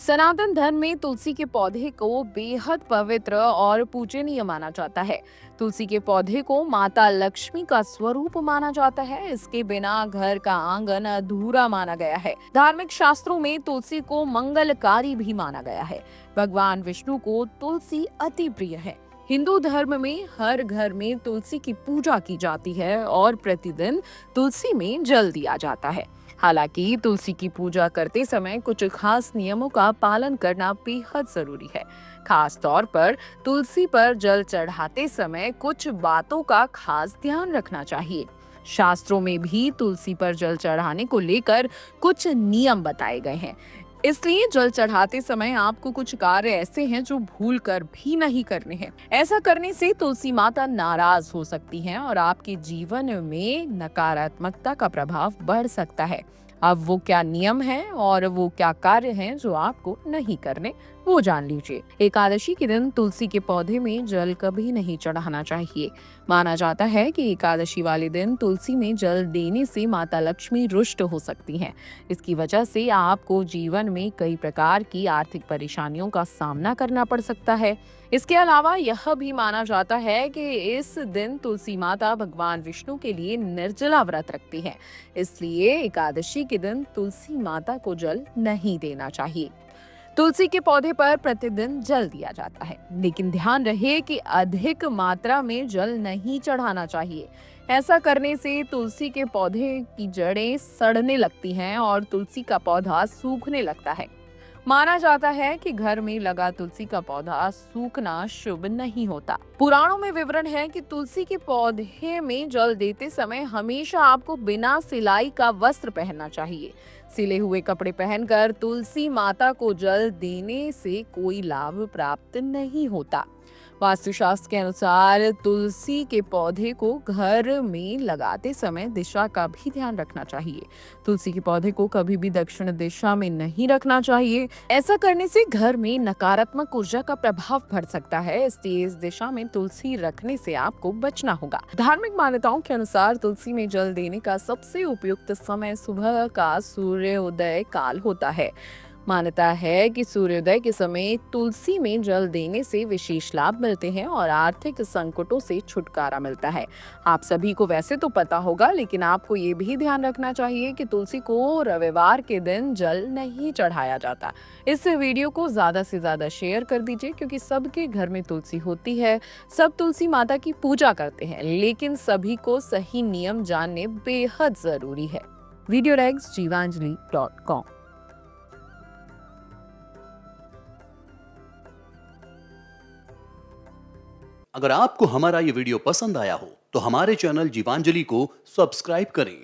सनातन धर्म में तुलसी के पौधे को बेहद पवित्र और पूजनीय माना जाता है। तुलसी के पौधे को माता लक्ष्मी का स्वरूप माना जाता है। इसके बिना घर का आंगन अधूरा माना गया है। धार्मिक शास्त्रों में तुलसी को मंगलकारी भी माना गया है। भगवान विष्णु को तुलसी अति प्रिय है। हिंदू धर्म में हर घर में तुलसी की पूजा की जाती है और प्रतिदिन तुलसी में जल दिया जाता है। हालांकि तुलसी की पूजा करते समय कुछ खास नियमों का पालन करना बेहद जरूरी है। खास तौर पर तुलसी पर जल चढ़ाते समय कुछ बातों का खास ध्यान रखना चाहिए। शास्त्रों में भी तुलसी पर जल चढ़ाने को लेकर कुछ नियम बताए गए हैं। इसलिए जल चढ़ाते समय आपको कुछ कार्य ऐसे हैं जो भूल कर भी नहीं करने हैं। ऐसा करने से तुलसी माता नाराज हो सकती हैं और आपके जीवन में नकारात्मकता का प्रभाव बढ़ सकता है। अब वो क्या नियम है और वो क्या कार्य हैं जो आपको नहीं करने, वो जान लीजिए। एकादशी के दिन तुलसी के पौधे में जल कभी नहीं चढ़ाना चाहिए। माना जाता है कि एकादशी वाले दिन तुलसी में जल देने से माता लक्ष्मी रुष्ट हो सकती हैं। इसकी वजह से आपको जीवन में कई प्रकार की आर्थिक परेशानियों का सामना करना पड़ सकता है। इसके अलावा यह भी माना जाता है कि इस दिन तुलसी माता भगवान विष्णु के लिए निर्जला व्रत रखती है। इसलिए एकादशी के दिन तुलसी माता को जल नहीं देना चाहिए। तुलसी के पौधे पर प्रतिदिन जल दिया जाता है, लेकिन ध्यान रहे कि अधिक मात्रा में जल नहीं चढ़ाना चाहिए। ऐसा करने से तुलसी के पौधे की जड़ें सड़ने लगती हैं और तुलसी का पौधा सूखने लगता है। माना जाता है कि घर में लगा तुलसी का पौधा सूखना शुभ नहीं होता। पुराणों में विवरण है कि तुलसी के पौधे में जल देते समय हमेशा आपको बिना सिलाई का वस्त्र पहनना चाहिए। सिले हुए कपड़े पहनकर तुलसी माता को जल देने से कोई लाभ प्राप्त नहीं होता। वास्तुशास्त्र के अनुसार तुलसी के पौधे को घर में लगाते समय दिशा का भी ध्यान रखना चाहिए। तुलसी के पौधे को कभी भी दक्षिण दिशा में नहीं रखना चाहिए। ऐसा करने से घर में नकारात्मक ऊर्जा का प्रभाव बढ़ सकता है। इसलिए इस दिशा में तुलसी रखने से आपको बचना होगा। धार्मिक मान्यताओं के अनुसार तुलसी में जल देने का सबसे उपयुक्त समय सुबह का सूर्योदय काल होता है। मान्यता है कि सूर्योदय के समय तुलसी में जल देने से विशेष लाभ मिलते हैं और आर्थिक संकटों से छुटकारा मिलता है। आप सभी को वैसे तो पता होगा, लेकिन आपको ये भी ध्यान रखना चाहिए कि तुलसी को रविवार के दिन जल नहीं चढ़ाया जाता। इस वीडियो को ज्यादा से ज्यादा शेयर कर दीजिए, क्योंकि सबके घर में तुलसी होती है, सब तुलसी माता की पूजा करते हैं, लेकिन सभी को सही नियम जानने बेहद जरूरी है। वीडियो रेग्स jivanjali.com। अगर आपको हमारा ये वीडियो पसंद आया हो तो हमारे चैनल जीवांजलि को सब्सक्राइब करें